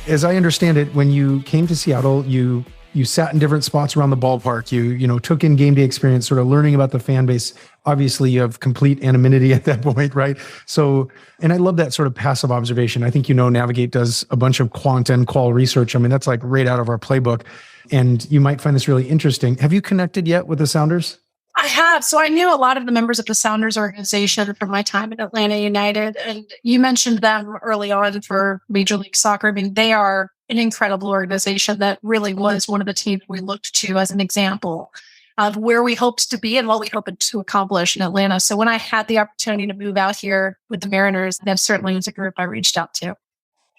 As I understand it, when you came to Seattle, you sat in different spots around the ballpark. You took in game day experience, sort of learning about the fan base. Obviously, you have complete anonymity at that point, right? So, and I love that sort of passive observation. I think Navigate does a bunch of quant and qual research. I mean, that's like right out of our playbook. And you might find this really interesting. Have you connected yet with the Sounders? I have. So I knew a lot of the members of the Sounders organization from my time at Atlanta United. And you mentioned them early on for Major League Soccer. I mean, they are an incredible organization that really was one of the teams we looked to as an example of where we hoped to be and what we hoped to accomplish in Atlanta. So when I had the opportunity to move out here with the Mariners, that certainly was a group I reached out to.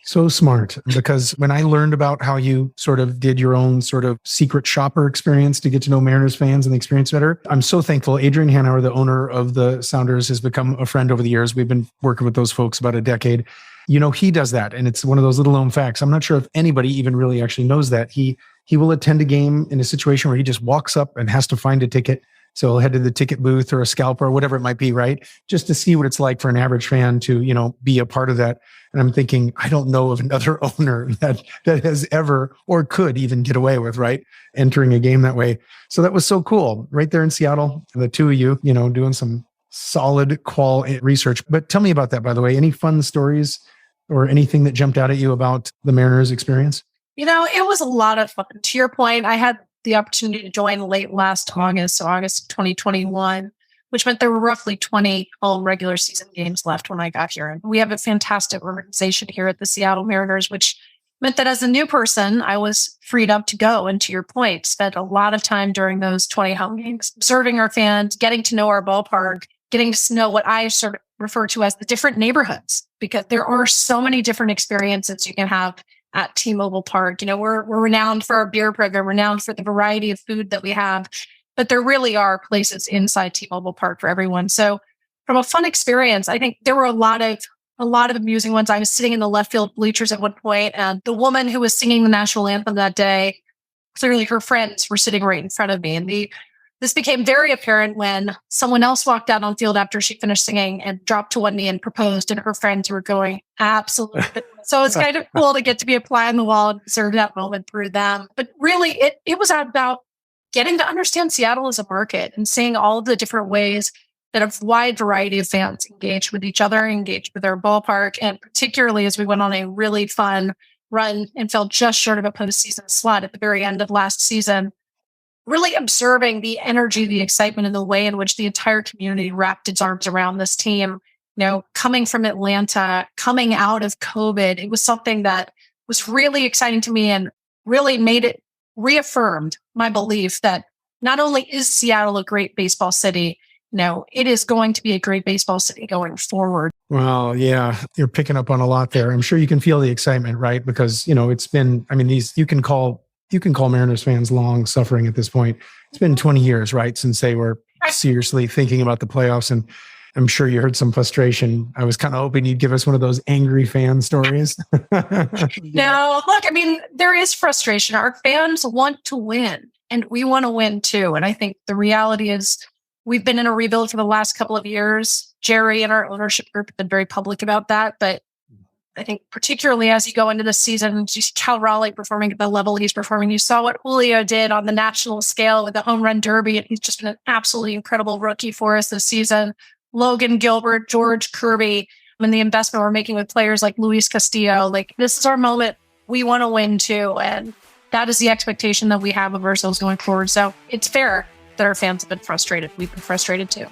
So smart, because when I learned about how you sort of did your own sort of secret shopper experience to get to know Mariners fans and the experience better, I'm so thankful. Adrian Hanauer, the owner of the Sounders, has become a friend over the years. We've been working with those folks about a decade. He does that. And it's one of those little known facts. I'm not sure if anybody even really actually knows that. He will attend a game in a situation where he just walks up and has to find a ticket. So he'll head to the ticket booth or a scalper or whatever it might be, right? Just to see what it's like for an average fan to, be a part of that. And I'm thinking, I don't know of another owner that has ever or could even get away with, right? Entering a game that way. So that was so cool. Right there in Seattle, the two of you, doing some solid qual research. But tell me about that, by the way. Any fun stories or anything that jumped out at you about the Mariners experience? It was a lot of fun. To your point, I had the opportunity to join late last August, so August of 2021, which meant there were roughly 20 home regular season games left when I got here. And we have a fantastic organization here at the Seattle Mariners, which meant that as a new person, I was freed up to go. And to your point, spent a lot of time during those 20 home games, observing our fans, getting to know our ballpark, getting to know what I sort of refer to as the different neighborhoods, because there are so many different experiences you can have at T-Mobile Park. We're renowned for our beer program, renowned for the variety of food that we have, but there really are places inside T-Mobile Park for everyone. So from a fun experience, I think there were a lot of amusing ones. I was sitting in the left field bleachers at one point, and the woman who was singing the national anthem that day, clearly her friends were sitting right in front of me. And this became very apparent when someone else walked out on field after she finished singing and dropped to one knee and proposed, and her friends were going, absolutely. So it's kind of cool to get to be a fly on the wall and observe that moment through them. But really, it was about getting to understand Seattle as a market and seeing all of the different ways that a wide variety of fans engage with each other, engage with their ballpark. And particularly as we went on a really fun run and fell just short of a postseason slot at the very end of last season, really observing the energy, the excitement, and the way in which the entire community wrapped its arms around this team. Coming from Atlanta, coming out of COVID, it was something that was really exciting to me and really reaffirmed my belief that not only is Seattle a great baseball city, it is going to be a great baseball city going forward. Well, yeah, you're picking up on a lot there. I'm sure you can feel the excitement, right? Because, it's been, you can call Mariners fans long suffering at this point. It's been 20 years, right, since they were seriously thinking about the playoffs. And I'm sure you heard some frustration. I was kind of hoping you'd give us one of those angry fan stories. No, look, there is frustration. Our fans want to win, and we want to win too. And I think the reality is we've been in a rebuild for the last couple of years. Jerry and our ownership group have been very public about that. But I think particularly as you go into the season, you see Cal Raleigh performing at the level he's performing. You saw what Julio did on the national scale with the home run derby, and he's just been an absolutely incredible rookie for us this season. Logan Gilbert, George Kirby, and the investment we're making with players like Luis Castillo. This is our moment. We want to win too. And that is the expectation that we have of ourselves going forward. So it's fair that our fans have been frustrated. We've been frustrated too.